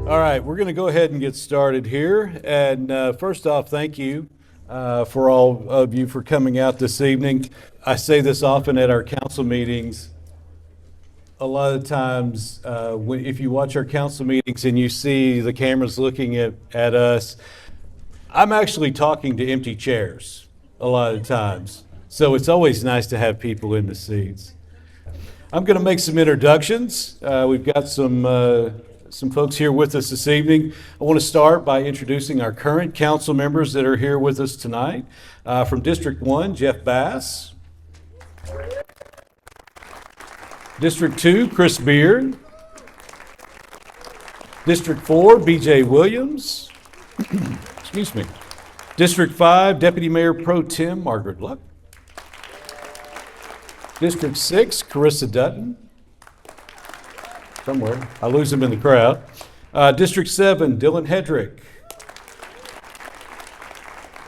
All right, we're going to go ahead and get started here. And first off, thank you for all of you for coming out this evening. I say this often at our council meetings. A lot of times, if you watch our council meetings and you see the cameras looking at us, I'm actually talking to empty chairs a lot of times. So it's always nice to have people in the seats. I'm going to make some introductions. We've got some folks here with us this evening. I want to start by introducing our current council members that are here with us tonight. From District 1, Jeff Bass. District 2, Chris Beard. District 4, BJ Williams. Excuse me. District 5, Deputy Mayor Pro Tem Margaret Luck. District 6, Carissa Dutton. Somewhere. I lose him in the crowd. District 7, Dylan Hedrick.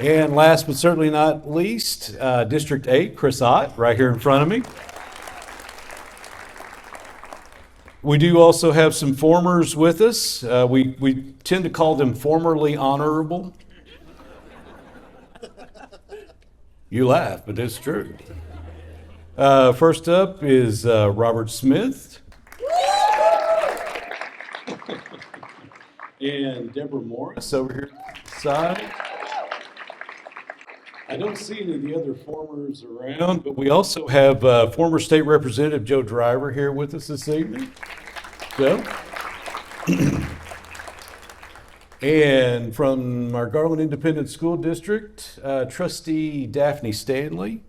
And last but certainly not least, District 8, Chris Ott, right here in front of me. We do also have some formers with us. We tend to call them formerly honorable. You laugh, but it's true. First up is Robert Smith. And Deborah Morris over here on the side. I don't see any of the other formers around, but we also have former State Representative Joe Driver here with us this evening. Joe. And from our Garland Independent School District, Trustee Daphne Stanley.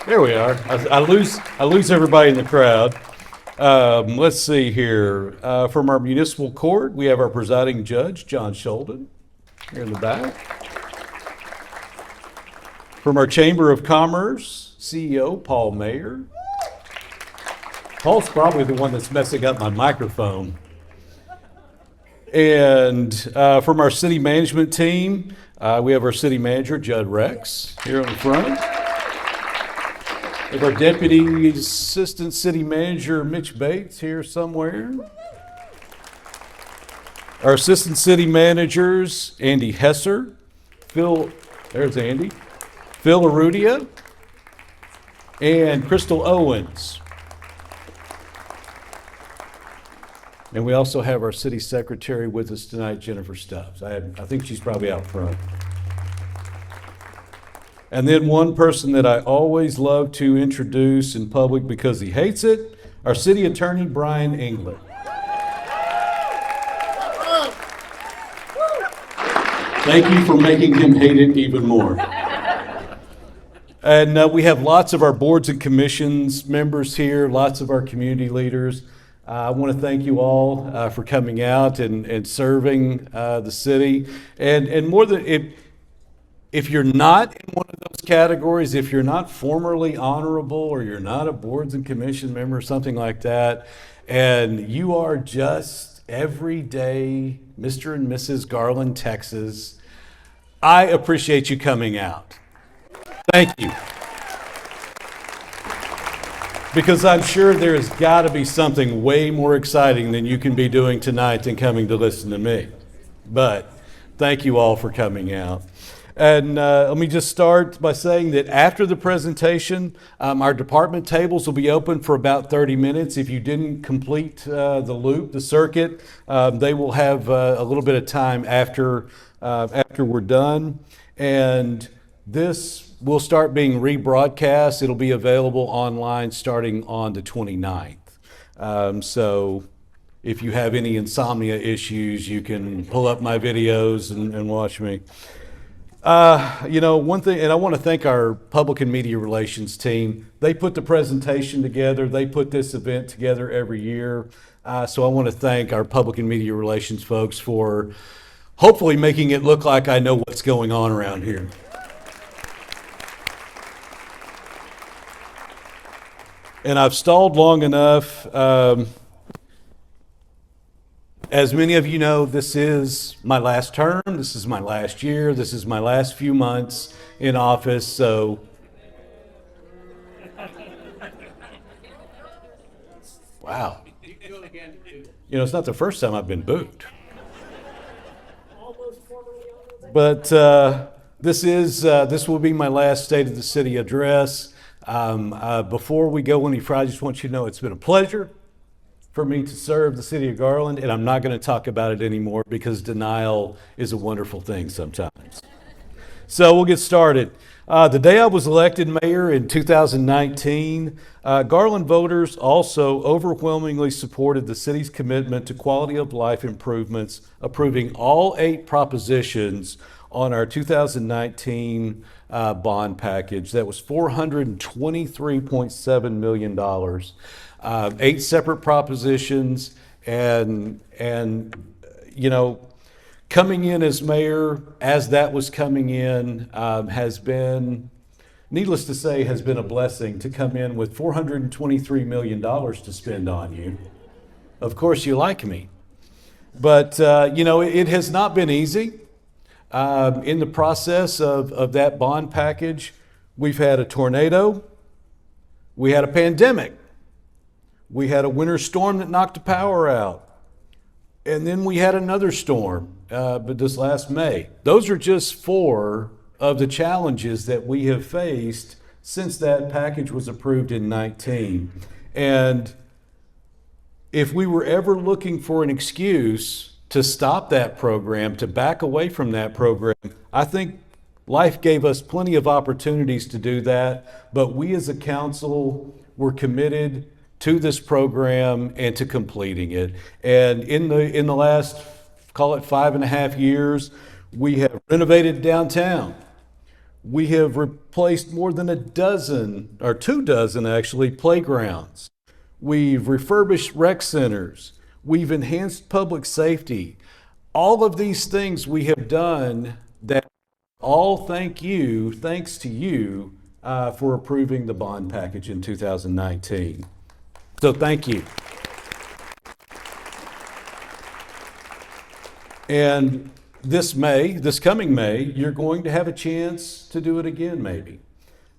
There we are. I lose everybody in the crowd. Let's see here. From our municipal court, we have our presiding judge, John Sholden, here in the back. From our Chamber of Commerce, CEO, Paul Mayer. Paul's probably the one that's messing up my microphone. And from our city management team, we have our city manager, Judd Rex, here on the front. We have our Deputy Assistant City Manager, Mitch Bates, here somewhere. Our Assistant City Managers, Andy Hesser, there's Andy, Phil Arudia, and Crystal Owens. And we also have our City Secretary with us tonight, Jennifer Stubbs. I think she's probably out front. And then one person that I always love to introduce in public because he hates it, our City Attorney, Brian England. Thank you for making him hate it even more. And we have lots of our boards and commissions members here, lots of our community leaders. I want to thank you all for coming out and serving the city. And more than if you're not in one of those categories, if you're not formerly honorable or you're not a boards and commission member or something like that, and you are just everyday Mr. and Mrs. Garland, Texas, I appreciate you coming out. Thank you. Because I'm sure there's got to be something way more exciting than you can be doing tonight than coming to listen to me. But thank you all for coming out. And let me just start by saying that after the presentation, our department tables will be open for about 30 minutes. If you didn't complete the circuit, they will have a little bit of time after we're done. And this will start being rebroadcast. It'll be available online starting on the 29th. So if you have any insomnia issues, you can pull up my videos and watch me. One thing, and I want to thank our public and media relations team. They put the presentation together. They put this event together every year. So I want to thank our public and media relations folks for hopefully making it look like I know what's going on around here. And I've stalled long enough. As many of you know, this is my last term. This is my last year. This is my last few months in office. So Wow. It's not the first time I've been booed. But this will be my last State of the City address. Before we go any further, I just want you to know it's been a pleasure for me to serve the city of Garland, and I'm not going to talk about it anymore because denial is a wonderful thing sometimes. So we'll get started. The day I was elected mayor in 2019, Garland voters also overwhelmingly supported the city's commitment to quality of life improvements, approving all 8 propositions on our 2019 bond package. That was $423.7 million. 8 separate propositions, and coming in as mayor, as that was coming in, has been, needless to say, has been a blessing to come in with $423 million to spend on you. Of course, you like me. But, it has not been easy. In the process of that bond package, we've had a tornado, we had a pandemic, we had a winter storm that knocked the power out, and then we had another storm, but this last May. Those are just 4 of the challenges that we have faced since that package was approved in 19. And if we were ever looking for an excuse to stop that program, to back away from that program, I think life gave us plenty of opportunities to do that, but we as a council were committed to this program and to completing it. And in the last, call it 5.5 years, we have renovated downtown. We have replaced more than 24 actually, playgrounds. We've refurbished rec centers. We've enhanced public safety. All of these things we have done that all thanks to you for approving the bond package in 2019. So thank you. And this coming May, you're going to have a chance to do it again, maybe.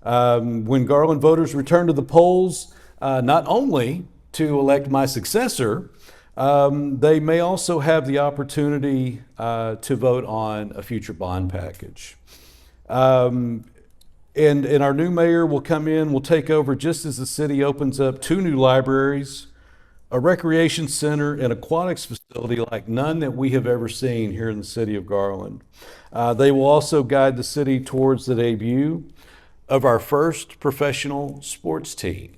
When Garland voters return to the polls, not only to elect my successor, they may also have the opportunity to vote on a future bond package. And our new mayor will come in, will take over just as the city opens up 2 new libraries, a recreation center, and aquatics facility like none that we have ever seen here in the city of Garland. They will also guide the city towards the debut of our first professional sports team.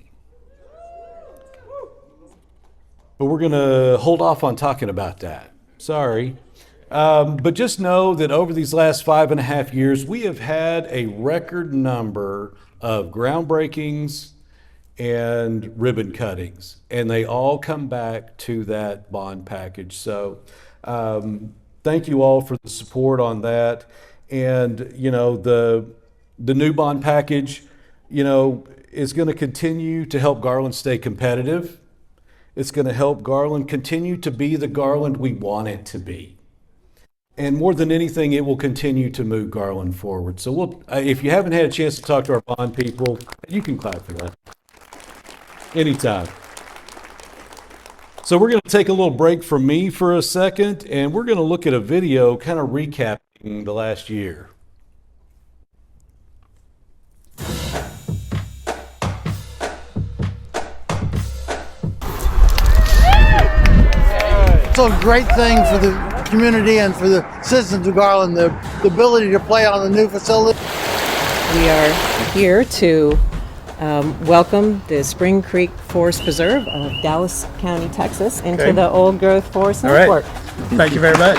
But we're going to hold off on talking about that. Sorry. But just know that over these last 5.5 years, we have had a record number of groundbreakings and ribbon cuttings, and they all come back to that bond package. So thank you all for the support on that. And, the new bond package, is going to continue to help Garland stay competitive. It's going to help Garland continue to be the Garland we want it to be. And more than anything, it will continue to move Garland forward. So if you haven't had a chance to talk to our bond people, you can clap for that. Anytime. So we're going to take a little break from me for a second, and we're going to look at a video kind of recapping the last year. It's a great thing for the community and for the citizens of Garland, the ability to play on the new facility. We are here to welcome the Spring Creek Forest Preserve of Dallas County, Texas, into the old growth forest network. Thank you very much.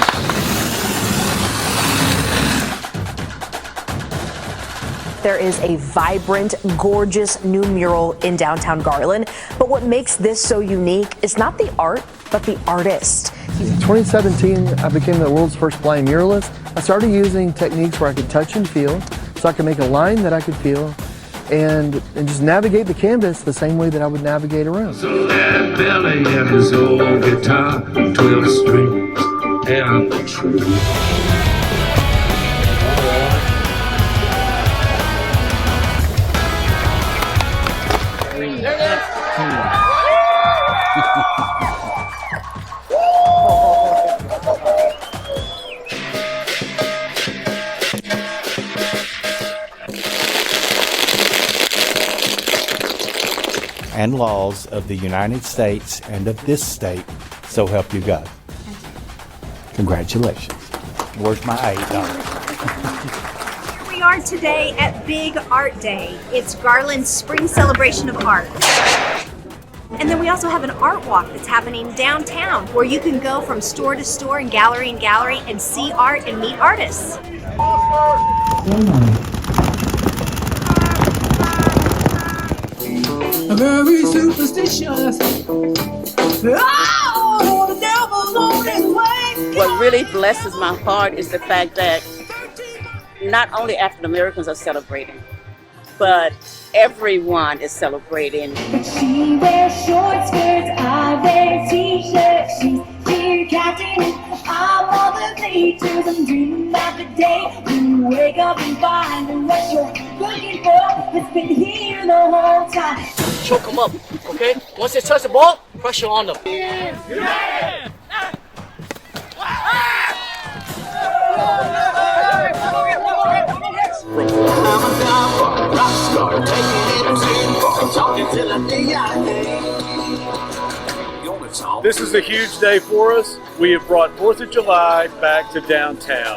There is a vibrant, gorgeous new mural in downtown Garland. But what makes this so unique is not the art, but the artist. In 2017, I became the world's first blind muralist. I started using techniques where I could touch and feel, so I could make a line that I could feel, and just navigate the canvas the same way that I would navigate around. So that Billy and his old guitar, 12 strings and the truth. and laws of the United States and of this state, so help you God. Congratulations. Where's my $8? Here we are today at Big Art Day. It's Garland's spring celebration of art. And then we also have an art walk that's happening downtown where you can go from store to store and gallery and see art and meet artists. Very superstitious. Oh, the devil's on his way. What really blesses my heart is the fact that not only African Americans are celebrating, but everyone is celebrating. She wears short skirts, I wear t-shirts. She's cheer captain, I'm all the features. I'm dreaming about the day when you wake up and find that what you're looking for has been here the whole time. Choke them up, okay? Once they touch the ball, pressure on them. This is a huge day for us. We have brought 4th of July back to downtown.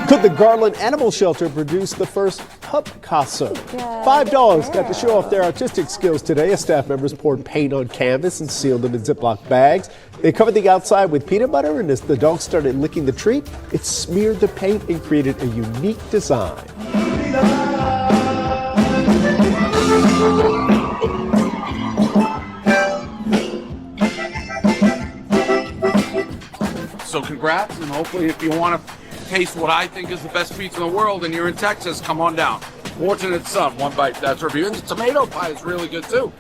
Could the Garland Animal Shelter produce the first pup casa? 5 dogs got to show off their artistic skills today as staff members poured paint on canvas and sealed them in Ziploc bags. They covered the outside with peanut butter, and as the dogs started licking the treat, it smeared the paint and created a unique design. So congrats, and hopefully if you want to taste what I think is the best pizza in the world and you're in Texas, come on down. Fortunate Son, one bite, that's review. And the tomato pie is really good too.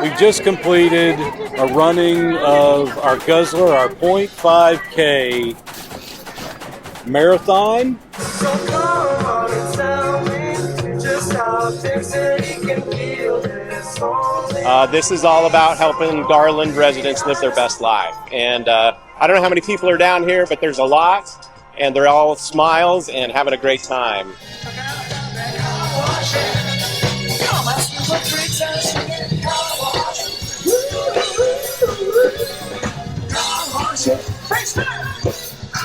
We just completed a running of our Guzzler, our 0.5K marathon. So come on and tell me just how Dixie can feel this only. This is all about helping Garland residents live their best life. And I don't know how many people are down here, but there's a lot. And they're all smiles and having a great time.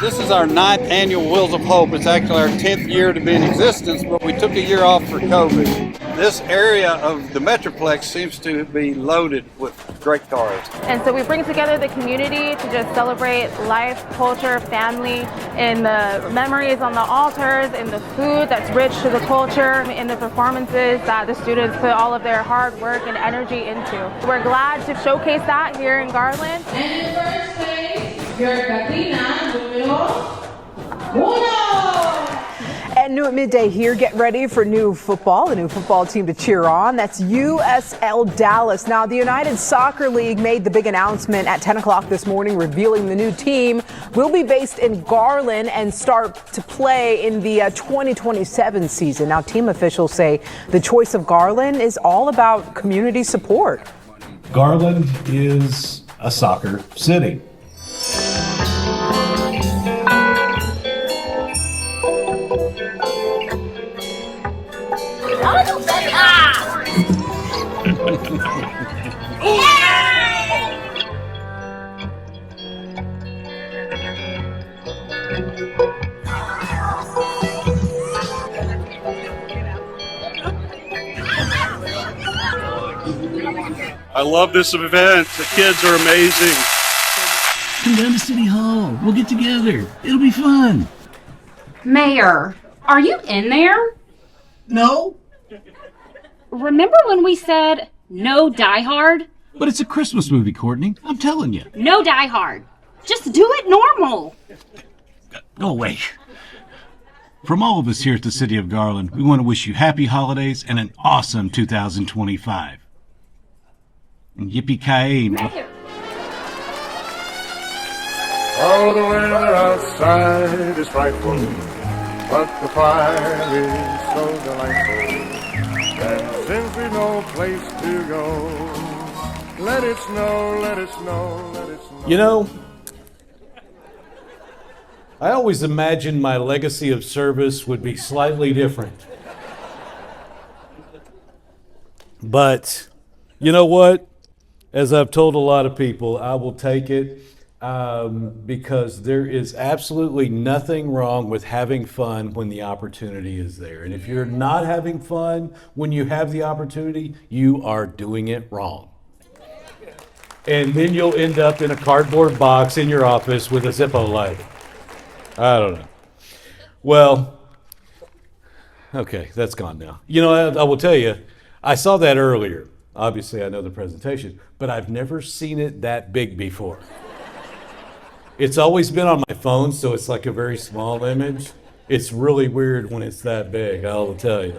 This is our 9th annual Wheels of Hope. It's actually our 10th year to be in existence, but we took a year off for COVID. This area of the Metroplex seems to be loaded with great cars. And so we bring together the community to just celebrate life, culture, family, in the memories on the altars, in the food that's rich to the culture, in the performances that the students put all of their hard work and energy into. We're glad to showcase that here in Garland. And in first place, your Catrina número 1. And new at midday here, get ready for new football, a new football team to cheer on. That's USL Dallas. Now, the United Soccer League made the big announcement at 10 o'clock this morning, revealing the new team will be based in Garland and start to play in the 2027 season. Now, team officials say the choice of Garland is all about community support. Garland is a soccer city. I love this event. The kids are amazing. Come down to City Hall. We'll get together. It'll be fun. Mayor, are you in there? No. Remember when we said no Die Hard? But it's a Christmas movie, Courtney. I'm telling you. No Die Hard. Just do it normal. Go away. From all of us here at the City of Garland, we want to wish you happy holidays and an awesome 2025. And yippee-ki-yay. Oh, the weather outside is frightful, but the fire is so delightful. And since we've no place to go, let it snow, let it snow, let it snow. You know, I always imagined my legacy of service would be slightly different. But you know what? As I've told a lot of people, I will take it because there is absolutely nothing wrong with having fun when the opportunity is there. And if you're not having fun when you have the opportunity, you are doing it wrong. And then you'll end up in a cardboard box in your office with a Zippo lighter. I don't know. Well, okay, that's gone now. You know, I will tell you, I saw that earlier. Obviously, I know the presentation, but I've never seen it that big before. It's always been on my phone, so it's like a very small image. It's really weird when it's that big, I will tell you.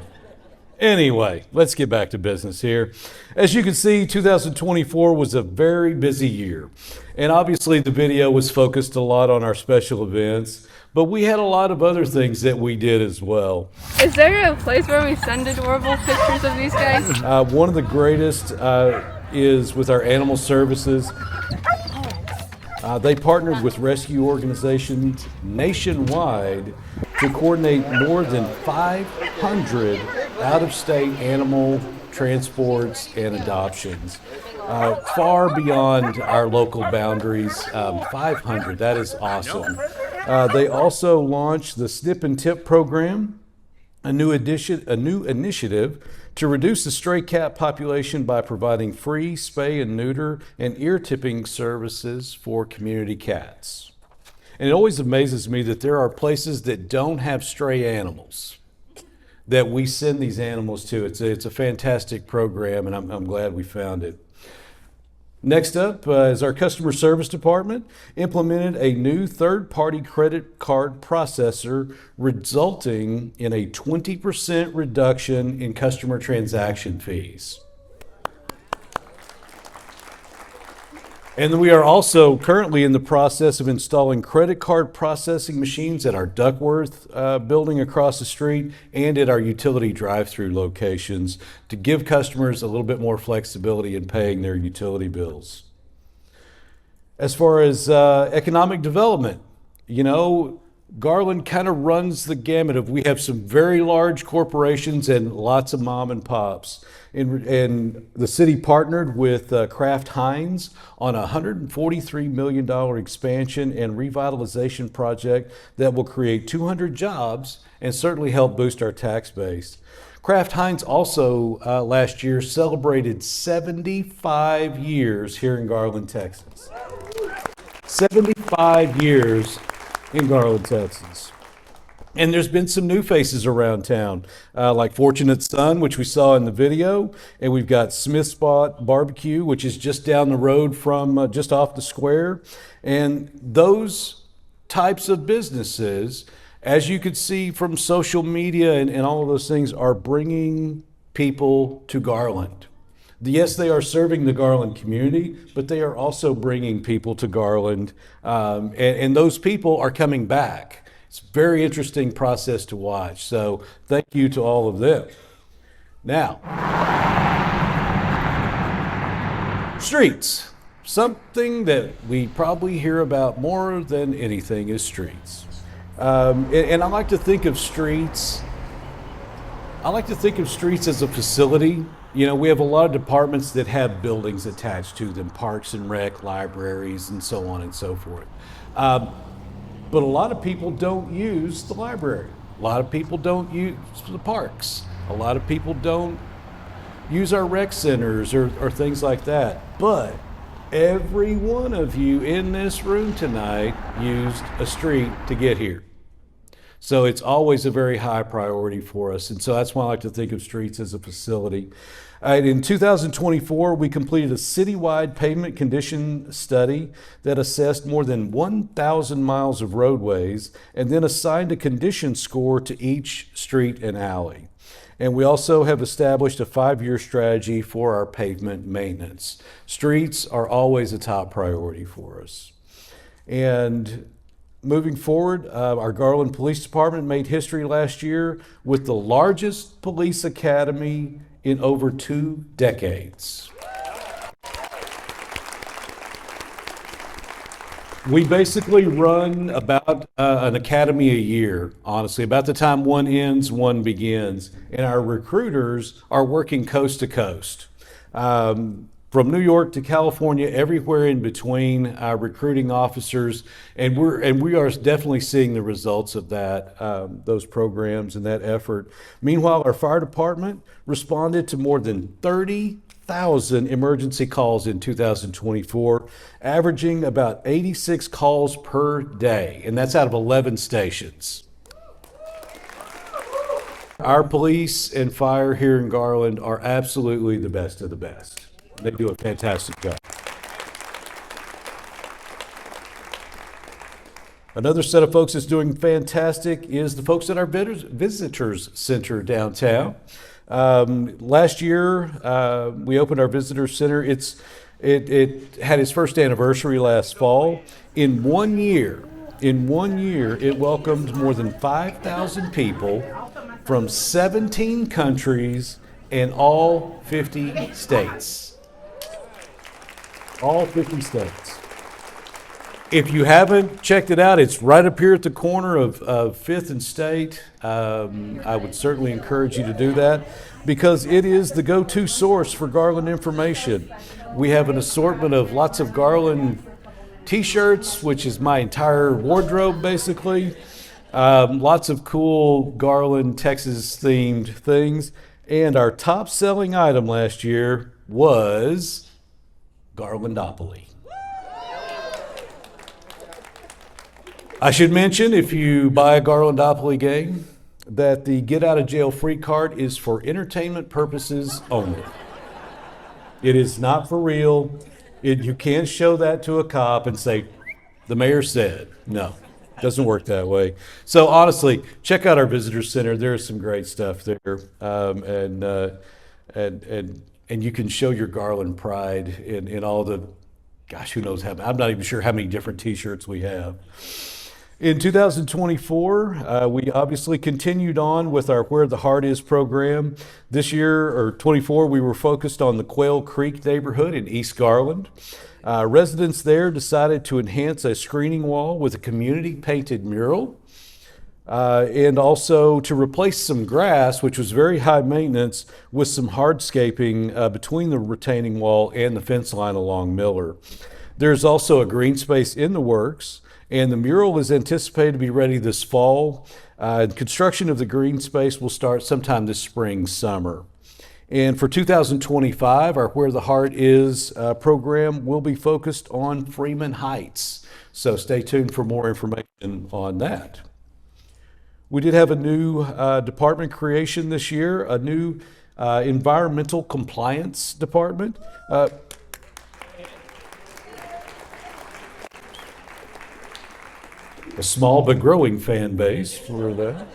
Anyway, let's get back to business here. As you can see, 2024 was a very busy year. And obviously the video was focused a lot on our special events, but we had a lot of other things that we did as well. Is there a place where we send adorable pictures of these guys? One of the greatest is with our animal services. They partnered with rescue organizations nationwide to coordinate more than 500 out-of-state animal transports and adoptions, far beyond our local boundaries. 500, that is awesome. They also launched the Snip and Tip program, a new initiative to reduce the stray cat population by providing free spay and neuter and ear tipping services for community cats. And it always amazes me that there are places that don't have stray animals that we send these animals to. It's a fantastic program, and I'm glad we found it. Next up is our customer service department implemented a new third-party credit card processor, resulting in a 20% reduction in customer transaction fees. And we are also currently in the process of installing credit card processing machines at our Duckworth building across the street and at our utility drive-through locations to give customers a little bit more flexibility in paying their utility bills. As far as economic development, you know, Garland kind of runs the gamut of, we have some very large corporations and lots of mom and pops. And the city partnered with Kraft Heinz on a $143 million expansion and revitalization project that will create 200 jobs and certainly help boost our tax base. Kraft Heinz also last year celebrated 75 years here in Garland, Texas. 75 years in Garland, Texas. And there's been some new faces around town, like Fortunate Son, which we saw in the video, and we've got Smith Spot Barbecue, which is just down the road from just off the square. And those types of businesses, as you could see from social media and all of those things, are bringing people to Garland. Yes, they are serving the Garland community, but they are also bringing people to Garland, and those people are coming back. It's a very interesting process to watch, so thank you to all of them. Now, streets. Something that we probably hear about more than anything is streets. And I like to think of streets as a facility. You know, we have a lot of departments that have buildings attached to them, parks and rec, libraries, and so on and so forth. But a lot of people don't use the library. A lot of people don't use the parks. A lot of people don't use our rec centers or things like that. But every one of you in this room tonight used a street to get here. So it's always a very high priority for us. And so that's why I like to think of streets as a facility. In 2024, we completed a citywide pavement condition study that assessed more than 1,000 miles of roadways and then assigned a condition score to each street and alley. And we also have established a 5-year strategy for our pavement maintenance. Streets are always a top priority for us. And moving forward, our Garland Police Department made history last year with the largest police academy in over 2 decades. We basically run about an academy a year, honestly. About the time one ends, one begins. And our recruiters are working coast to coast. From New York to California, everywhere in between, recruiting officers, and we are definitely seeing the results of that, those programs and that effort. Meanwhile, our fire department responded to more than 30,000 emergency calls in 2024, averaging about 86 calls per day, and that's out of 11 stations. Our police and fire here in Garland are absolutely the best of the best. They do a fantastic job. Another set of folks that's doing fantastic is the folks at our Visitors Center downtown. Last year, we opened our Visitors Center. It had its first anniversary last fall. In 1 year, it welcomed more than 5,000 people from 17 countries and all 50 states. All 50 states. If you haven't checked it out, it's right up here at the corner of 5th and State. I would certainly encourage you to do that because it is the go-to source for Garland information. We have an assortment of lots of Garland t-shirts, which is my entire wardrobe basically. Lots of cool Garland, Texas-themed things. And our top-selling item last year was Garlandopoly. I should mention, if you buy a Garlandopoly game, that the get out of jail free card is for entertainment purposes only. It is not for real. You can't show that to a cop and say, the mayor said. No, it doesn't work that way. So honestly, check out our visitor center. There's some great stuff there. And you can show your Garland pride in all the, gosh, who knows how, I'm not even sure how many different t-shirts we have. In 2024, we obviously continued on with our Where the Heart Is program. This year, or 24, we were focused on the Quail Creek neighborhood in East Garland. Residents there decided to enhance a screening wall with a community painted mural. And also to replace some grass, which was very high maintenance, with some hardscaping between the retaining wall and the fence line along Miller. There's also a green space in the works, and the mural is anticipated to be ready this fall. Construction of the green space will start sometime this spring, summer. And for 2025, our Where the Heart Is program will be focused on Freeman Heights. So stay tuned for more information on that. We did have a new department creation this year, a new environmental compliance department. A small but growing fan base for that.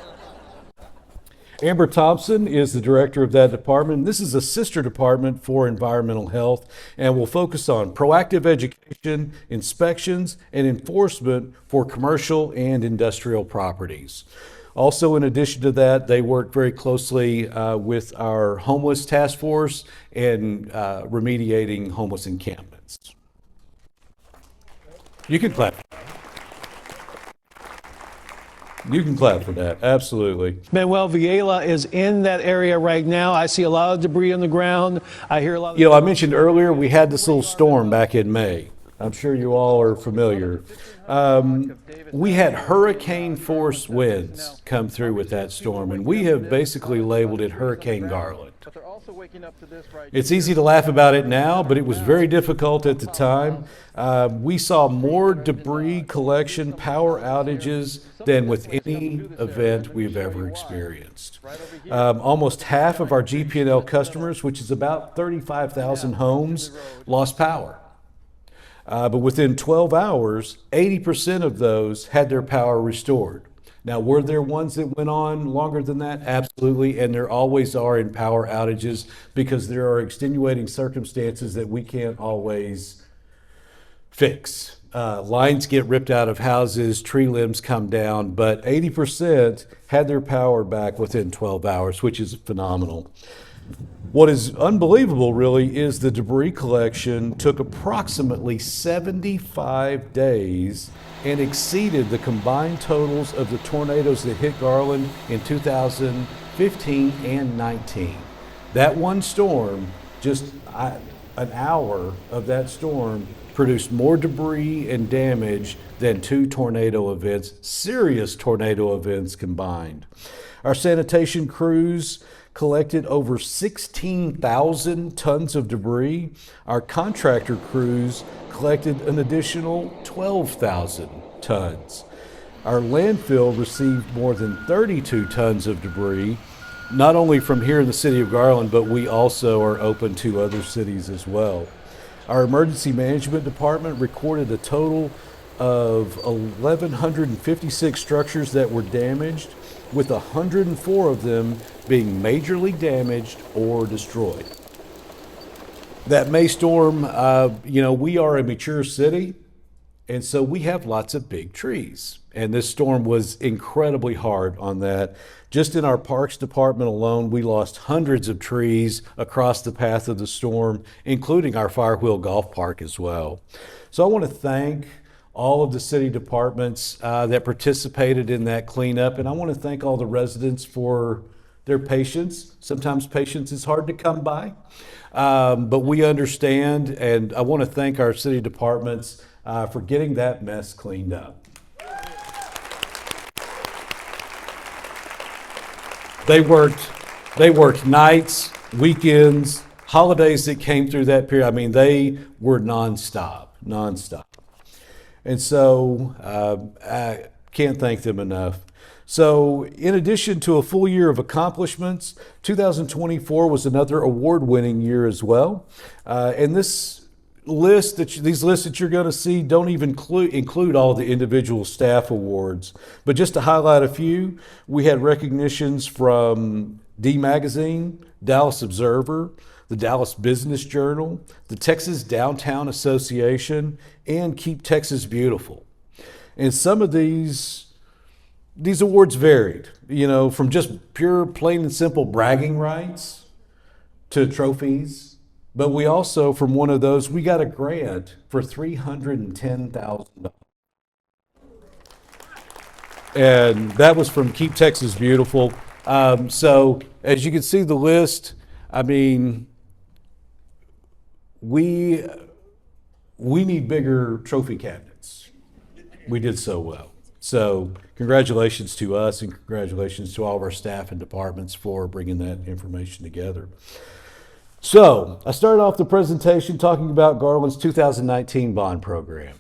Amber Thompson is the director of that department. This is a sister department for environmental health and will focus on proactive education, inspections, and enforcement for commercial and industrial properties. Also, in addition to that, they work very closely with our homeless task force and remediating homeless encampments. You can clap. You can clap for that, absolutely. Manuel Villela is in that area right now. I see a lot of debris on the ground. I hear a lot of... You know, I mentioned earlier we had this little storm back in May. I'm sure you all are familiar. We had hurricane force winds come through with that storm, and we have basically labeled it Hurricane Garland. It's easy to laugh about it now, but it was very difficult at the time. We saw more debris collection, power outages than with any event we've ever experienced. Almost half of our GP&L customers, which is about 35,000 homes, lost power. But within 12 hours, 80% of those had their power restored. Now, were there ones that went on longer than that? Absolutely, and there always are in power outages because there are extenuating circumstances that we can't always fix. Lines get ripped out of houses, tree limbs come down, but 80% had their power back within 12 hours, which is phenomenal. What is unbelievable, really, is the debris collection took approximately 75 days and exceeded the combined totals of the tornadoes that hit Garland in 2015 and 19. That one storm, just an hour of that storm, produced more debris and damage than 2 tornado events, serious tornado events combined. Our sanitation crews collected over 16,000 tons of debris. Our contractor crews collected an additional 12,000 tons. Our landfill received more than 32 tons of debris, not only from here in the city of Garland, but we also are open to other cities as well. Our emergency management department recorded a total of 1,156 structures that were damaged, with 104 of them being majorly damaged or destroyed. That May storm, we are a mature city, and so we have lots of big trees. And this storm was incredibly hard on that. Just in our parks department alone, we lost hundreds of trees across the path of the storm, including our Firewheel Golf Park as well. So I want to thank all of the city departments that participated in that cleanup. And I want to thank all the residents for their patience. Sometimes patience is hard to come by, but we understand. And I want to thank our city departments for getting that mess cleaned up. They worked nights, weekends, holidays that came through that period. I mean, they were nonstop. And so I can't thank them enough. So in addition to a full year of accomplishments, 2024 was another award-winning year as well. And these lists that you're going to see don't even include all the individual staff awards. But just to highlight a few, we had recognitions from D Magazine, Dallas Observer, the Dallas Business Journal, the Texas Downtown Association, and Keep Texas Beautiful. And some of these awards varied, from just pure, plain and simple bragging rights to trophies. But we also, from one of those, we got a grant for $310,000. And that was from Keep Texas Beautiful. So as you can see the list, I mean, we need bigger trophy cabinets. We did so well. So congratulations to us and congratulations to all of our staff and departments for bringing that information together. So I started off the presentation talking about Garland's 2019 bond program.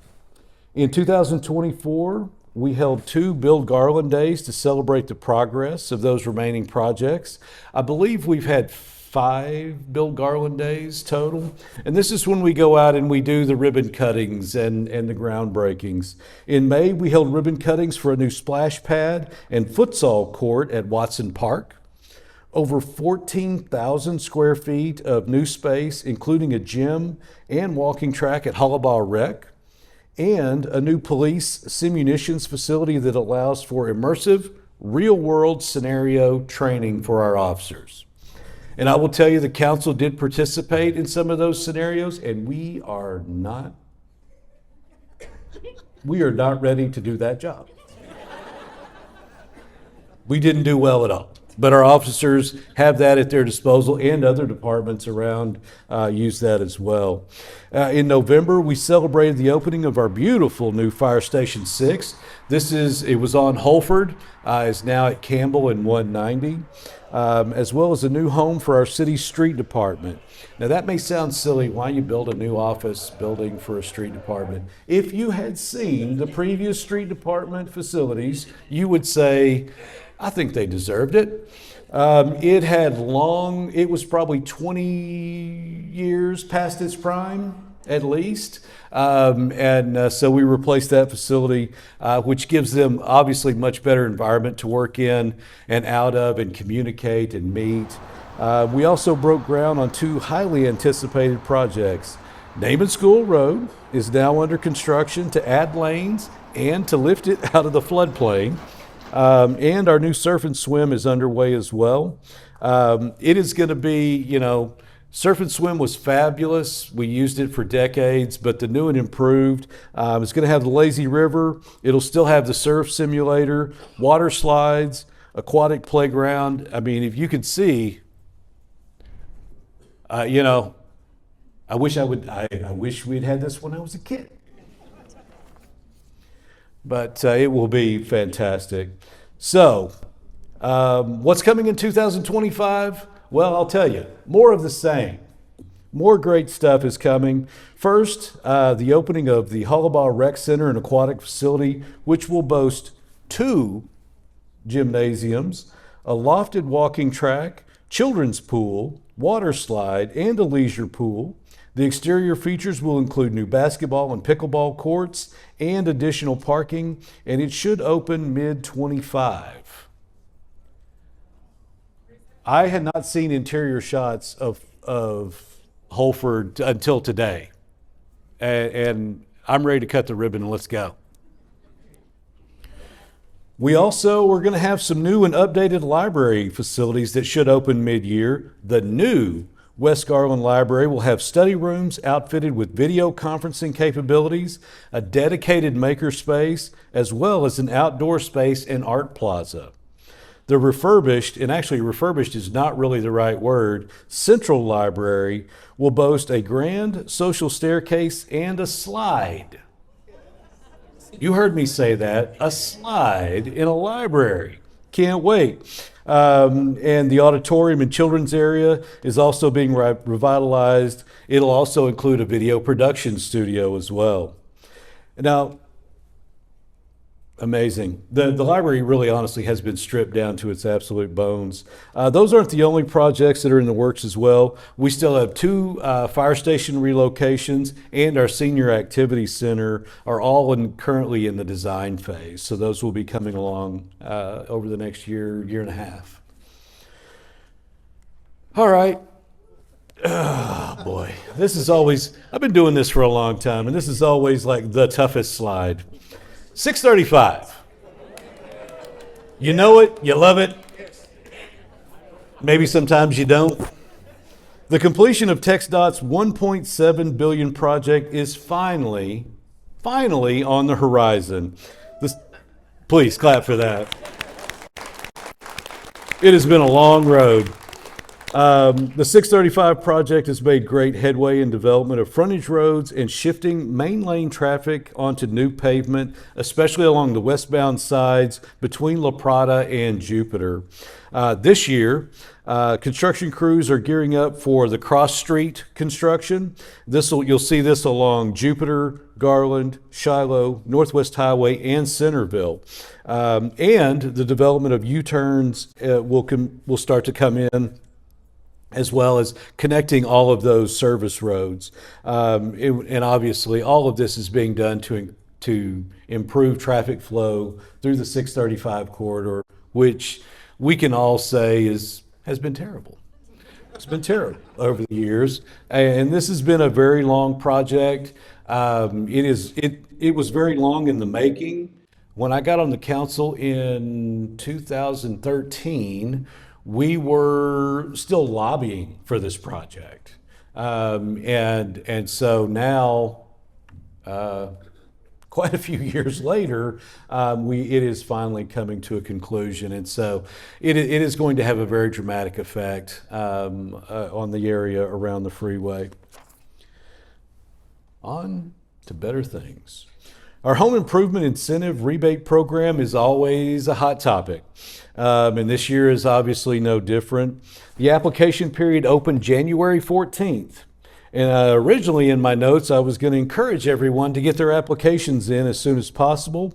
In 2024, we held 2 Build Garland Days to celebrate the progress of those remaining projects. I believe we've had 5 Build Garland Days total. And this is when we go out and we do the ribbon cuttings and the groundbreakings. In May, we held ribbon cuttings for a new splash pad and futsal court at Watson Park. Over 14,000 square feet of new space, including a gym and walking track at Hollabaugh Rec, and a new police simunitions facility that allows for immersive, real-world scenario training for our officers. And I will tell you, the council did participate in some of those scenarios, and we are not ready to do that job. We didn't do well at all. But our officers have that at their disposal, and other departments around use that as well. In November, we celebrated the opening of our beautiful new Fire Station 6. It was on Holford, is now at Campbell and 190. as well as a new home for our city street department. Now that may sound silly, why you build a new office building for a street department? If you had seen the previous street department facilities, you would say, I think they deserved it. It was probably 20 years past its prime, at least. So we replaced that facility, which gives them obviously much better environment to work in and out of and communicate and meet. We also broke ground on two highly anticipated projects. Naaman School Road is now under construction to add lanes and to lift it out of the floodplain. And our new surf and swim is underway as well. It is going to be, surf and swim was fabulous. We used it for decades, but the new and improved is going to have the lazy river. It'll still have the surf simulator, water slides, aquatic playground. I mean, if you could see, I wish we'd had this when I was a kid. But it will be fantastic. So, what's coming in 2025? Well, I'll tell you, more of the same. More great stuff is coming. First, the opening of the Hullabaugh Rec Center and Aquatic Facility, which will boast 2 gymnasiums, a lofted walking track, children's pool, water slide, and a leisure pool. The exterior features will include new basketball and pickleball courts and additional parking, and it should open mid-25. I had not seen interior shots of Holford until today, and I'm ready to cut the ribbon and let's go. We're going to have some new and updated library facilities that should open mid-year. The new West Garland Library will have study rooms outfitted with video conferencing capabilities, a dedicated maker space, as well as an outdoor space and art plaza. The refurbished, and actually refurbished is not really the right word, Central Library will boast a grand social staircase and a slide. You heard me say that, a slide in a library. Can't wait. And the auditorium and children's area is also being revitalized. It'll also include a video production studio as well. Now, amazing. The library really honestly has been stripped down to its absolute bones. Those aren't the only projects that are in the works as well. We still have 2 fire station relocations, and our senior activity center are all currently in the design phase. So those will be coming along over the next year and a half. All right. Oh boy, I've been doing this for a long time, and this is always like the toughest slide. 635. You know it, you love it. Maybe sometimes you don't. The completion of TxDOT's $1.7 billion project is finally on the horizon. Please clap for that. It has been a long road. The 635 project has made great headway in development of frontage roads and shifting main lane traffic onto new pavement, especially along the westbound sides between La Prada and Jupiter. This year, construction crews are gearing up for the cross street construction. You'll see this along Jupiter, Garland, Shiloh, Northwest Highway, and Centerville. And the development of U-turns will start to come in, as well as connecting all of those service roads. And obviously, all of this is being done to improve traffic flow through the 635 corridor, which we can all say has been terrible. It's been terrible over the years. And this has been a very long project. It was very long in the making. When I got on the council in 2013, we were still lobbying for this project. And so now, quite a few years later, it is finally coming to a conclusion. And so it is going to have a very dramatic effect on the area around the freeway. On to better things. Our home improvement incentive rebate program is always a hot topic, and this year is obviously no different. The application period opened January 14th, and originally in my notes I was going to encourage everyone to get their applications in as soon as possible,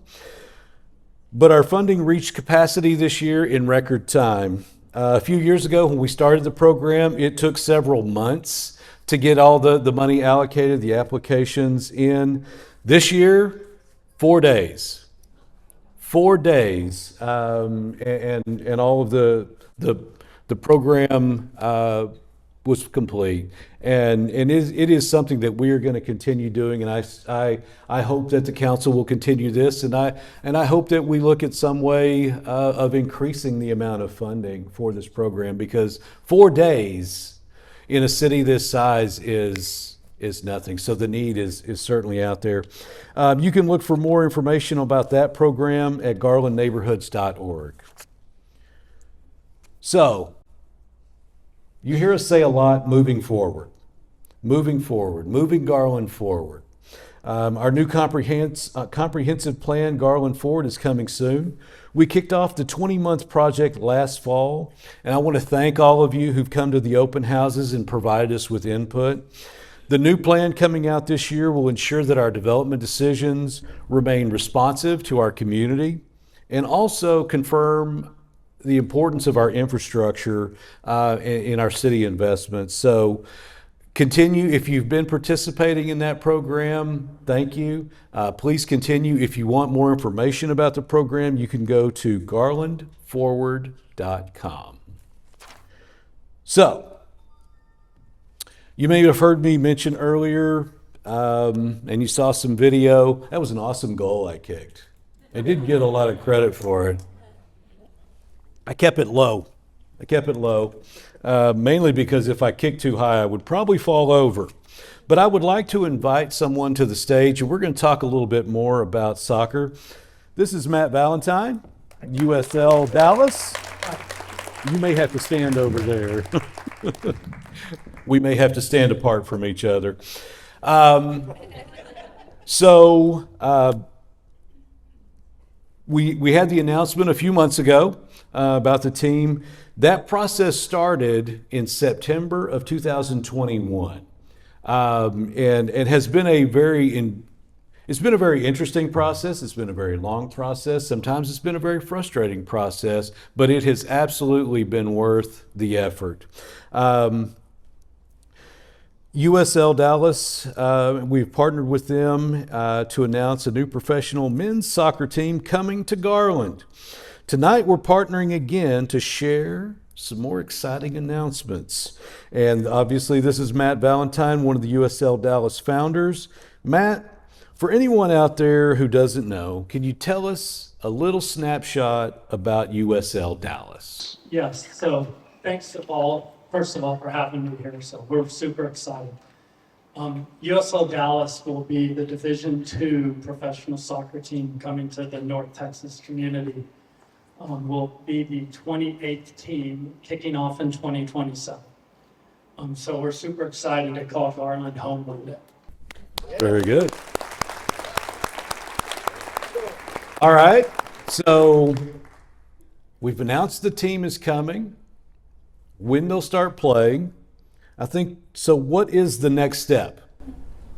but our funding reached capacity this year in record time. A few years ago when we started the program, it took several months to get all the money allocated, the applications in. This year, 4 days. 4 days, and all of the program was complete, and it is something that we are going to continue doing, and I hope that the council will continue this, and I hope that we look at some way of increasing the amount of funding for this program, because 4 days in a city this size is nothing. So the need is certainly out there. You can look for more information about that program at garlandneighborhoods.org. So, you hear us say a lot, moving forward, moving Garland forward. Our new comprehensive plan, Garland Forward, is coming soon. We kicked off the 20-month project last fall, and I want to thank all of you who've come to the open houses and provided us with input. The new plan coming out this year will ensure that our development decisions remain responsive to our community and also confirm the importance of our infrastructure in our city investments. So continue. If you've been participating in that program, thank you. Please continue. If you want more information about the program, you can go to garlandforward.com. So, you may have heard me mention earlier, and you saw some video. That was an awesome goal I kicked. I didn't get a lot of credit for it. I kept it low. Mainly because if I kicked too high, I would probably fall over. But I would like to invite someone to the stage, and we're going to talk a little bit more about soccer. This is Matt Valentine, USL Dallas. You may have to stand over there. We may have to stand apart from each other. We had the announcement a few months ago about the team. That process started in September of 2021, and has been it's been a very interesting process. It's been a very long process. Sometimes it's been a very frustrating process, but it has absolutely been worth the effort. USL Dallas, we've partnered with them to announce a new professional men's soccer team coming to Garland. Tonight we're partnering again to share some more exciting announcements. And obviously this is Matt Valentine, one of the USL Dallas founders. Matt, for anyone out there who doesn't know, can you tell us a little snapshot about USL Dallas? Yes, so thanks to all. First of all, for having me here, so we're super excited. USL Dallas will be the Division II professional soccer team coming to the North Texas community. We'll be the 28th team, kicking off in 2027. So we're super excited to call Garland home one day. Very good. All right, so we've announced the team is coming. When they'll start playing, I think. So what is the next step?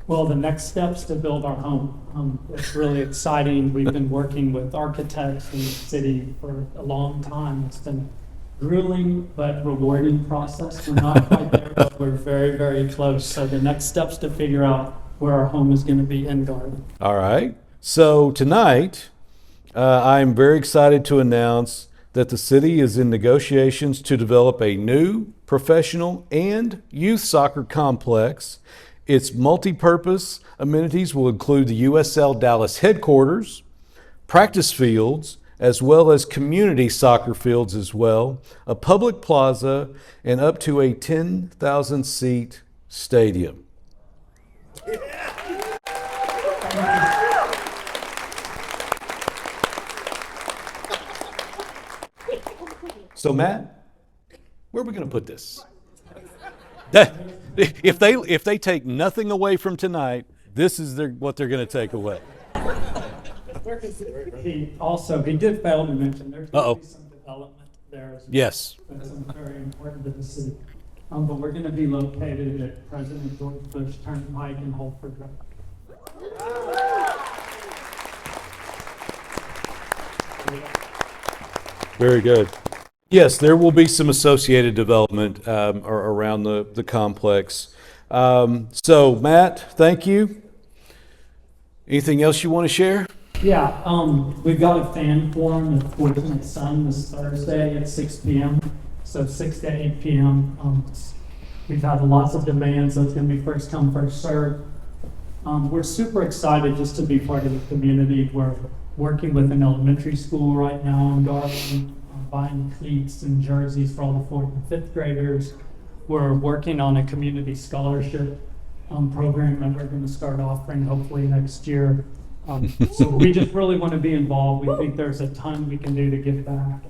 Well, the next step's to build our home. It's really exciting. We've been working with architects in the city for a long time. It's been a grueling but rewarding process. We're not quite there, but we're very, very close. So the next step's to figure out where our home is going to be in Garland. All right. So tonight, I'm very excited to announce that the city is in negotiations to develop a new professional and youth soccer complex. Its multi-purpose amenities will include the USL Dallas headquarters, practice fields, as well as community soccer fields as well, a public plaza, and up to a 10,000-seat stadium. So Matt, where are we going to put this? If they take nothing away from tonight, this is what they're going to take away. He did fail to mention there's going to be some development there as well. Yes. That's very important to the city. But we're going to be located at President George Bush Turnpike in Holford. Very good. Yes, there will be some associated development around the complex. So, Matt, thank you. Anything else you want to share? Yeah, we've got a fan forum at Fortunate Son this Thursday at 6 p.m. So 6 to 8 p.m. We've had lots of demands, so it's going to be first come, first served. We're super excited just to be part of the community. We're working with an elementary school right now in Garland, buying cleats and jerseys for all the 4th and 5th graders. We're working on a community scholarship program that we're going to start offering hopefully next year. So we just really want to be involved. We think there's a ton we can do to give back.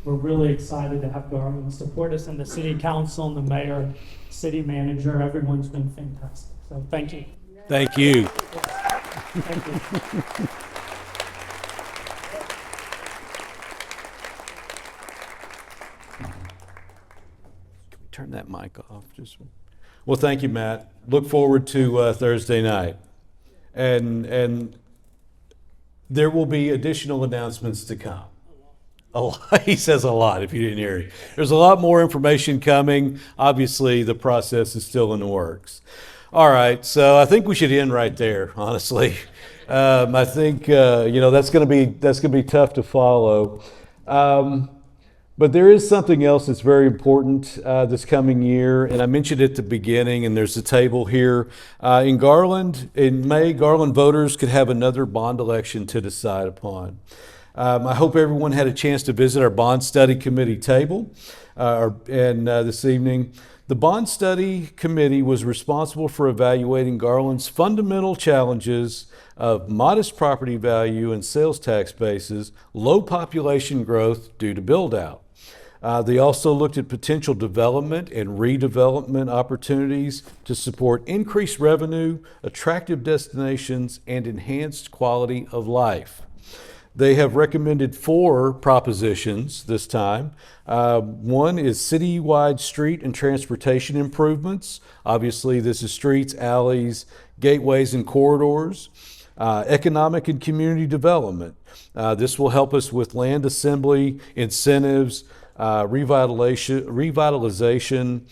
We're really excited to have Garland support us, and the city council and the mayor, city manager, everyone's been fantastic. So thank you. Thank you. Thank you. Turn that mic off. Well, thank you, Matt. Look forward to Thursday night. And there will be additional announcements to come. A lot. He says a lot, if you didn't hear it. There's a lot more information coming. Obviously, the process is still in the works. All right, so I think we should end right there, honestly. I think, that's going to be tough to follow. But there is something else that's very important this coming year, and I mentioned it at the beginning, and there's a table here. In Garland, in May, Garland voters could have another bond election to decide upon. I hope everyone had a chance to visit our bond study committee table this evening. The bond study committee was responsible for evaluating Garland's fundamental challenges of modest property value and sales tax bases, low population growth due to build-out. They also looked at potential development and redevelopment opportunities to support increased revenue, attractive destinations, and enhanced quality of life. They have recommended 4 propositions this time. One is citywide street and transportation improvements. Obviously, this is streets, alleys, gateways, and corridors. Economic and community development. This will help us with land assembly, incentives, revitalization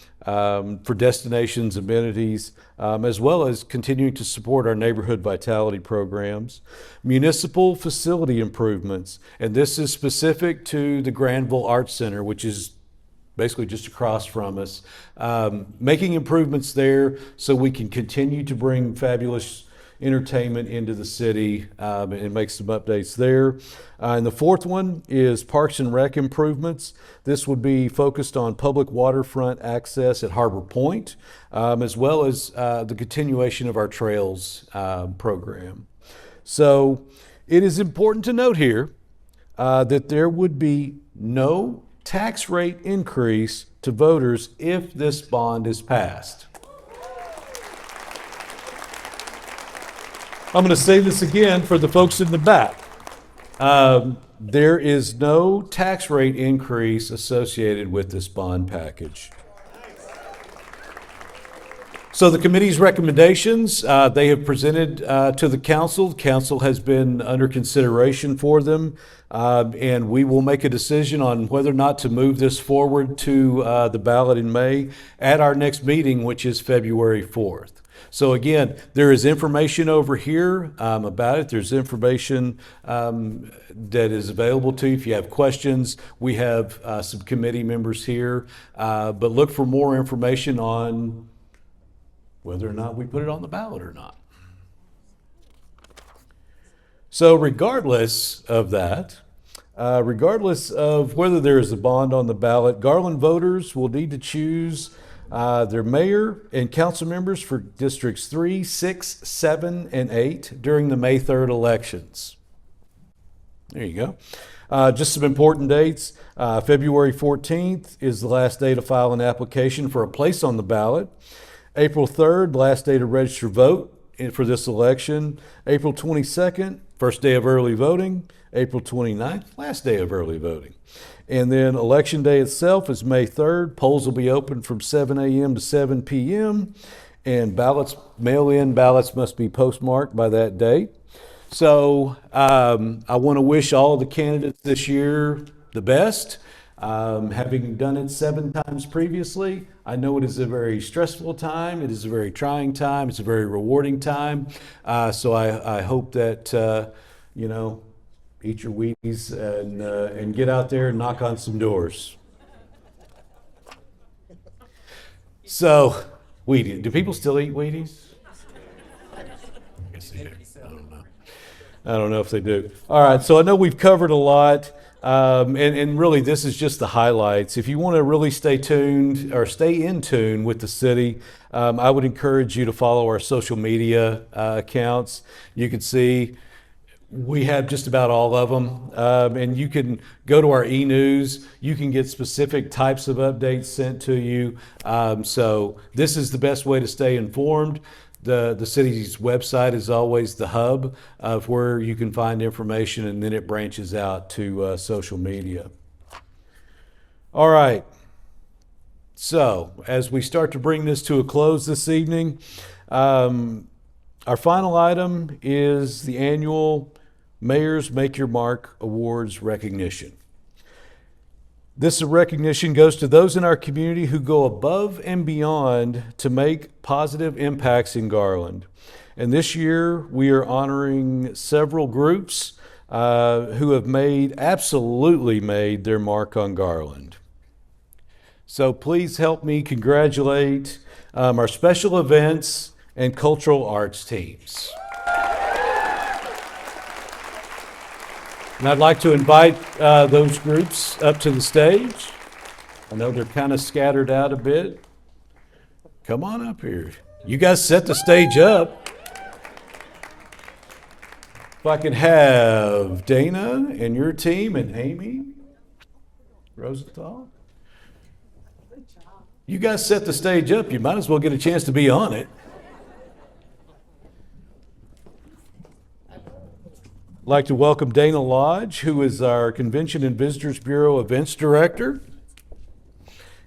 for destinations, amenities, as well as continuing to support our neighborhood vitality programs. Municipal facility improvements, and this is specific to the Granville Arts Center, which is basically just across from us. Making improvements there so we can continue to bring fabulous entertainment into the city and make some updates there. And the 4th one is Parks and Rec improvements. This would be focused on public waterfront access at Harbor Point, as well as the continuation of our trails program. So it is important to note here that there would be no tax rate increase to voters if this bond is passed. I'm going to say this again for the folks in the back. There is no tax rate increase associated with this bond package. So the committee's recommendations, they have presented to the council. The council has been under consideration for them, and we will make a decision on whether or not to move this forward to the ballot in May at our next meeting, which is February 4th. So again, there is information over here about it. There's information that is available to you if you have questions. We have some committee members here, but look for more information on whether or not we put it on the ballot or not. So regardless of that, regardless of whether there is a bond on the ballot, Garland voters will need to choose their mayor and council members for districts 3, 6, 7, and 8 during the May 3rd elections. There you go. Just some important dates. February 14th is the last day to file an application for a place on the ballot. April 3rd, last day to register vote for this election. April 22nd, First day of early voting, April 29th, last day of early voting. And then Election Day itself is May 3rd. Polls will be open from 7 a.m. to 7 p.m. And mail-in ballots must be postmarked by that date. So I want to wish all the candidates this year the best. Having done it 7 times previously, I know it is a very stressful time. It is a very trying time. It's a very rewarding time. So I hope that, eat your Wheaties and get out there and knock on some doors. So, Wheaties. Do people still eat Wheaties? I guess they do. I don't know if they do. All right, so I know we've covered a lot. And really, this is just the highlights. If you want to really stay tuned or stay in tune with the city, I would encourage you to follow our social media accounts. You can see we have just about all of them. And you can go to our e-news. You can get specific types of updates sent to you. So this is the best way to stay informed. The city's website is always the hub of where you can find information, and then it branches out to social media. All right. So as we start to bring this to a close this evening, our final item is the annual Mayor's Make Your Mark Awards recognition. This recognition goes to those in our community who go above and beyond to make positive impacts in Garland. And this year, we are honoring several groups who have absolutely made their mark on Garland. So please help me congratulate our special events and cultural arts teams. And I'd like to invite those groups up to the stage. I know they're kind of scattered out a bit. Come on up here. You guys set the stage up. If I could have Dana and your team and Amy Rosenthal. You guys set the stage up. You might as well get a chance to be on it. I'd like to welcome Dana Lodge, who is our Convention and Visitors Bureau Events Director,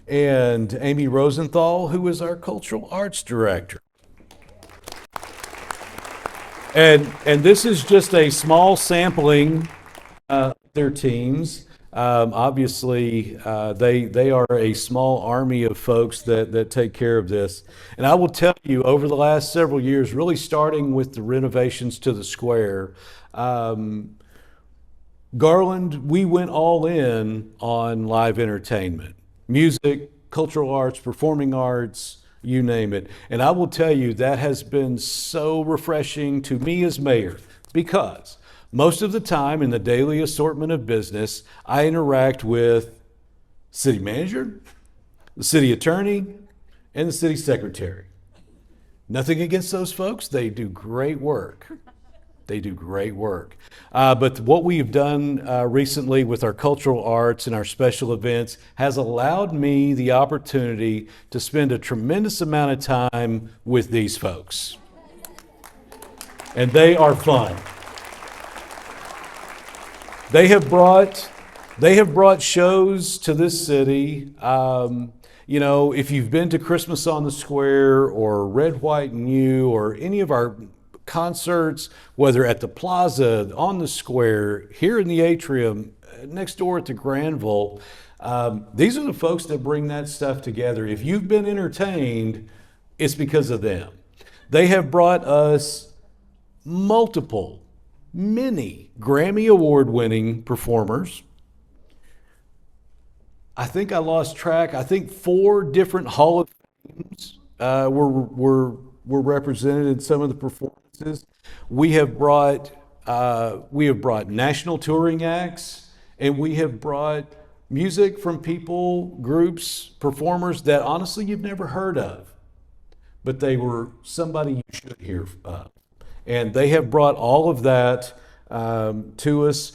and Amy Rosenthal, who is our Cultural Arts Director. And this is just a small sampling of their teams. Obviously, they are a small army of folks that take care of this. And I will tell you, over the last several years, really starting with the renovations to the square, Garland, we went all in on live entertainment, music, cultural arts, performing arts, you name it. And I will tell you, that has been so refreshing to me as mayor, because most of the time in the daily assortment of business, I interact with city manager, the city attorney, and the city secretary. Nothing against those folks. They do great work. They do great work. But what we've done recently with our cultural arts and our special events has allowed me the opportunity to spend a tremendous amount of time with these folks. And they are fun. They have brought shows to this city. If you've been to Christmas on the Square or Red, White, and You or any of our concerts, whether at the plaza, on the square, here in the atrium, next door at the Granville, these are the folks that bring that stuff together. If you've been entertained, it's because of them. They have brought us many Grammy Award-winning performers. I think I lost track. I think 4 different Hall of Fames were represented in some of the performances. We have brought national touring acts, and we have brought music from people, groups, performers that honestly you've never heard of, but they were somebody you should hear of. And they have brought all of that to us.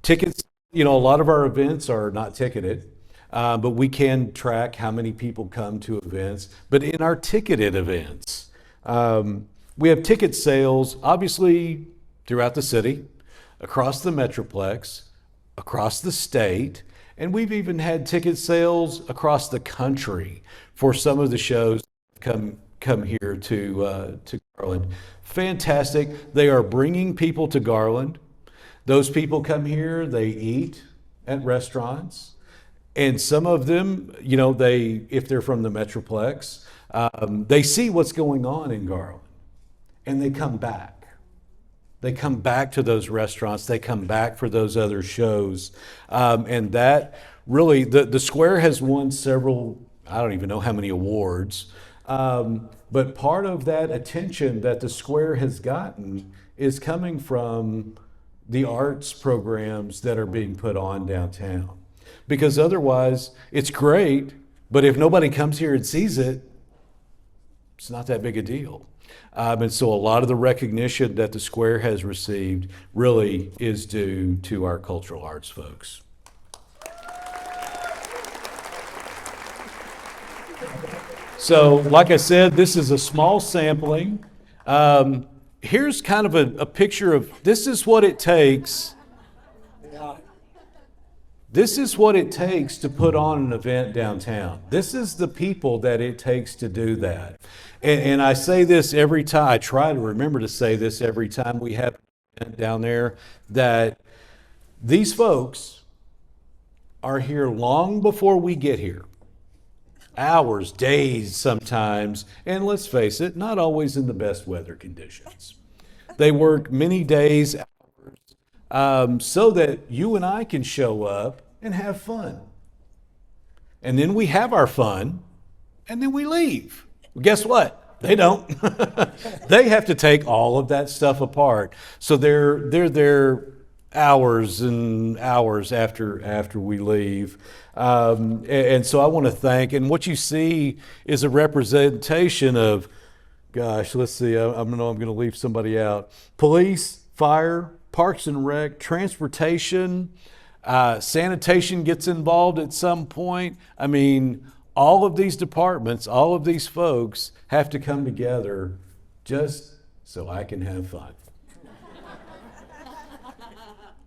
Tickets, a lot of our events are not ticketed, but we can track how many people come to events. But in our ticketed events, we have ticket sales. Obviously, throughout the city, across the Metroplex, across the state, and we've even had ticket sales across the country for some of the shows come here to Garland. Fantastic. They are bringing people to Garland. Those people come here, they eat at restaurants, and some of them, you know, if they're from the Metroplex, they see what's going on in Garland, and they come back. They come back to those restaurants. They come back for those other shows. And that really, the Square has won several, I don't even know how many awards. But part of that attention that the Square has gotten is coming from the arts programs that are being put on downtown. Because otherwise, it's great, but if nobody comes here and sees it, it's not that big a deal. And so a lot of the recognition that the Square has received really is due to our cultural arts folks. So, like I said, this is a small sampling. Here's kind of a picture of, this is what it takes. This is what it takes to put on an event downtown. This is the people that it takes to do that. And I say this every time, I try to remember to say this every time we have an event down there, that these folks are here long before we get here. Hours, days sometimes, and let's face it, not always in the best weather conditions. They work many days, hours, so that you and I can show up and have fun. And then we have our fun, and then we leave. Well, guess what? They don't. They have to take all of that stuff apart. So they're there hours and hours after we leave. And so I want to thank, and what you see is a representation of, gosh, let's see, I know I'm going to leave somebody out. Police, fire, Parks and Rec, transportation, sanitation gets involved at some point. I mean, all of these departments, all of these folks have to come together just so I can have fun.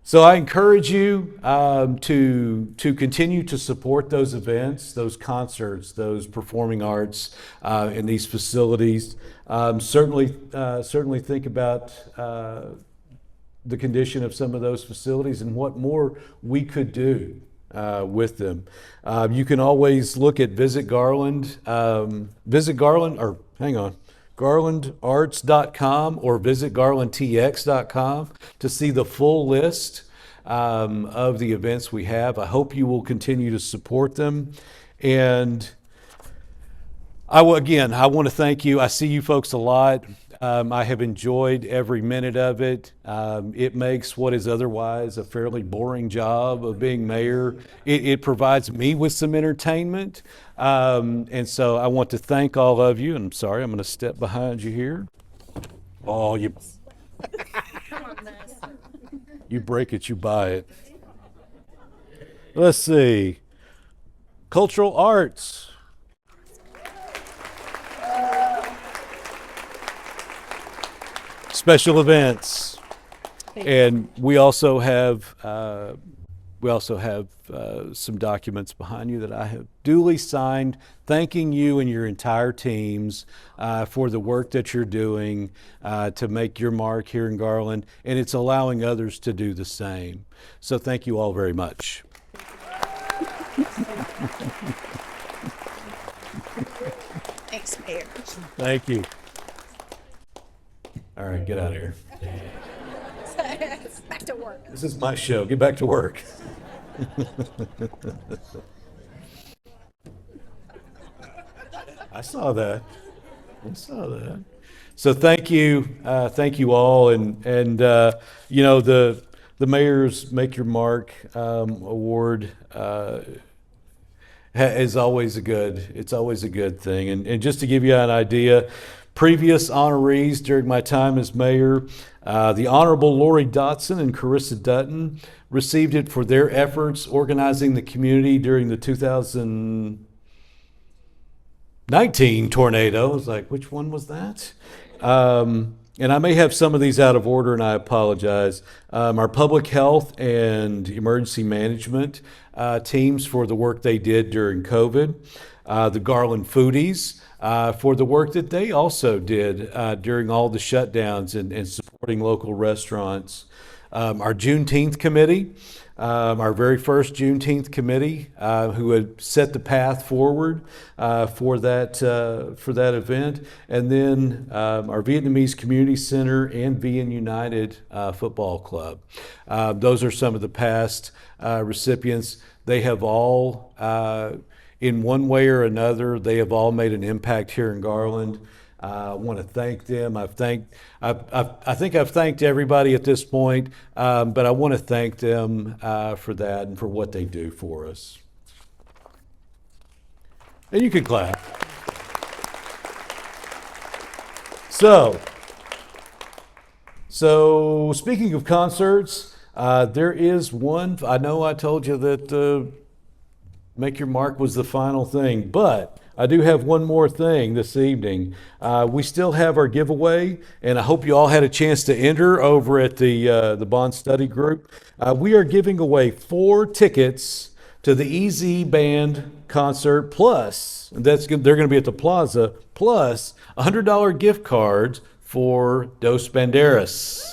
So I encourage you to continue to support those events, those concerts, those performing arts in these facilities. Certainly think about the condition of some of those facilities and what more we could do with them. You can always look at garlandarts.com or visit garlandtx.com to see the full list of the events we have. I hope you will continue to support them. And I want to thank you. I see you folks a lot. I have enjoyed every minute of it. It makes what is otherwise a fairly boring job of being mayor. It provides me with some entertainment. And so I want to thank all of you. And I'm sorry, I'm going to step behind you here. Oh, you break it, you buy it. Let's see. Cultural arts. Special events, and we also have some documents behind you that I have duly signed, thanking you and your entire teams for the work that you're doing to make your mark here in Garland, and it's allowing others to do the same. So thank you all very much. Thanks, Mayor. Thank you. All right, get out of here. Back to work. This is my show. Get back to work. I saw that. So thank you all, and you know, the Mayor's Make Your Mark award is always a good thing, and just to give you an idea. Previous honorees during my time as mayor, the Honorable Lori Dotson and Carissa Dutton received it for their efforts organizing the community during the 2019 tornado. I was like, which one was that? and I may have some of these out of order, and I apologize. Our public health and emergency management teams for the work they did during COVID. The Garland Foodies for the work that they also did during all the shutdowns and supporting local restaurants. Our Juneteenth committee, our very first Juneteenth committee, who had set the path forward for that event, and then our Vietnamese Community Center and VN United Football Club. Those are some of the past recipients. They have all, in one way or another, they have all made an impact here in Garland. I want to thank them. I think I've thanked everybody at this point, but I want to thank them for that and for what they do for us. And you can clap. So speaking of concerts, there is one. I know I told you that Make Your Mark was the final thing, but I do have one more thing this evening. We still have our giveaway, and I hope you all had a chance to enter over at the Bond Study Group. We are giving away 4 tickets to the EZ Band concert, plus they're going to be at the Plaza, plus $100 gift cards for Dos Banderas.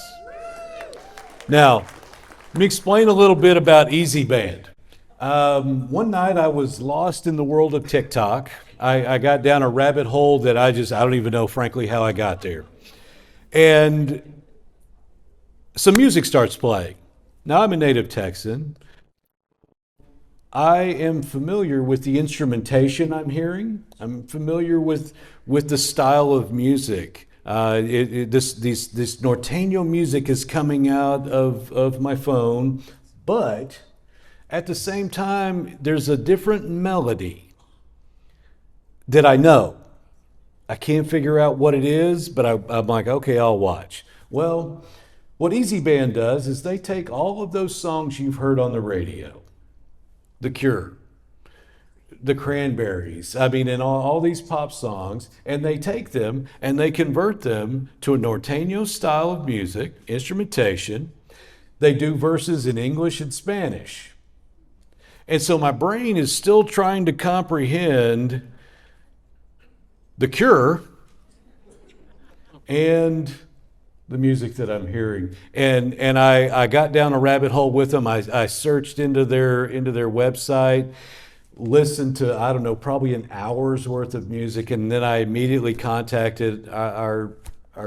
Now, let me explain a little bit about EZ Band. One night I was lost in the world of TikTok. I got down a rabbit hole that I don't even know, frankly, how I got there. And some music starts playing. Now, I'm a native Texan. I am familiar with the instrumentation I'm hearing. I'm familiar with the style of music. This norteño music is coming out of my phone, but at the same time, there's a different melody that I know. I can't figure out what it is, but I'm like, okay, I'll watch. Well, what EZ Band does is they take all of those songs you've heard on the radio, The Cure, the Cranberries, and all these pop songs, and they take them and they convert them to a norteño style of music, instrumentation. They do verses in English and Spanish. And so my brain is still trying to comprehend The Cure and the music that I'm hearing. And I got down a rabbit hole with them. I searched into their website, listened to, I don't know, probably an hour's worth of music, and then I immediately contacted our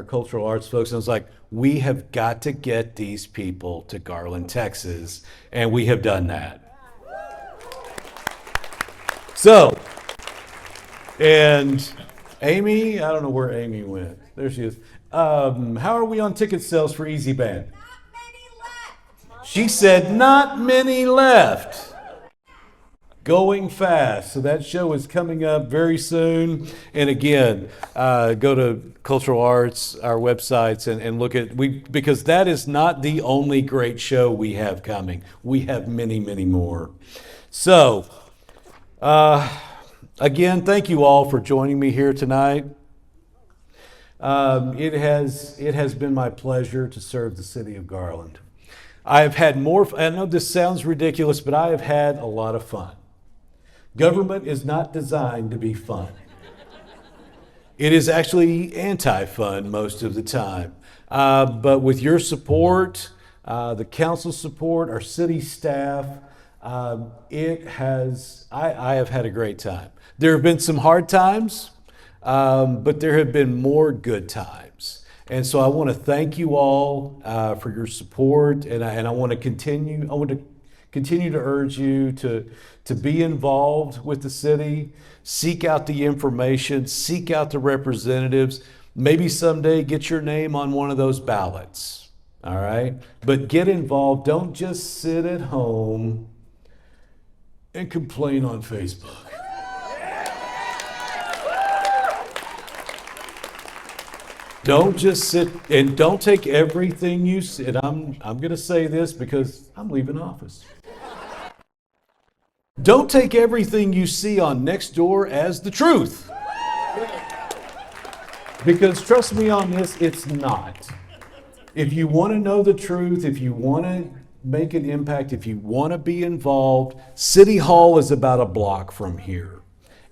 cultural arts folks, and I was like, we have got to get these people to Garland, Texas, and we have done that. So, and Amy, I don't know where Amy went. There she is. How are we on ticket sales for EZ Band? Not many left. She said, not many left. Going fast. So that show is coming up very soon. And again, go to Cultural Arts, our websites, and look at, because that is not the only great show we have coming. We have many, many more. So, again, thank you all for joining me here tonight. It has been my pleasure to serve the city of Garland. I have had I know this sounds ridiculous, but I have had a lot of fun. Government is not designed to be fun. It is actually anti-fun most of the time. But with your support, the council support, our city staff, I have had a great time. There have been some hard times, but there have been more good times. And so I want to thank you all for your support, and I want to continue to urge you to be involved with the city, seek out the information, seek out the representatives, maybe someday get your name on one of those ballots, all right? But get involved. Don't just sit at home and complain on Facebook. Don't just sit, and don't take everything you see. And I'm going to say this because I'm leaving office. Don't take everything you see on Nextdoor as the truth. Because trust me on this, it's not. If you want to know the truth, if you want to make an impact, if you want to be involved, City Hall is about a block from here.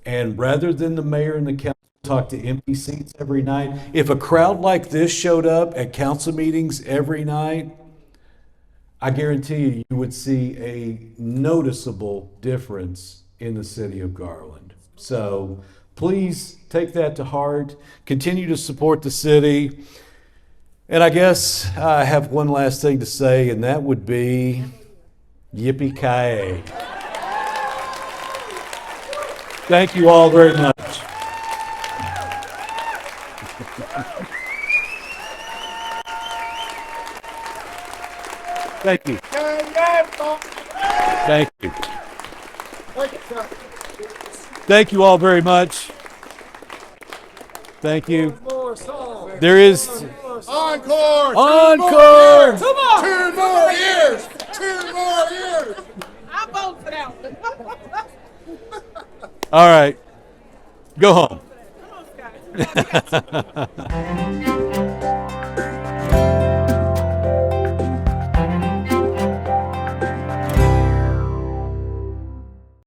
And rather than the mayor and the council talk to empty seats every night, if a crowd like this showed up at council meetings every night, I guarantee you would see a noticeable difference in the city of Garland. So please take that to heart. Continue to support the city. And I guess I have one last thing to say, and that would be yippee-ki-yay. Thank you all very much. Thank you. Thank you. Thank you all very much. Thank you. There is Encore! Encore! Come on! 2 more years! 2 more years! I vote for that one. All right. Go home. Come on, Scott.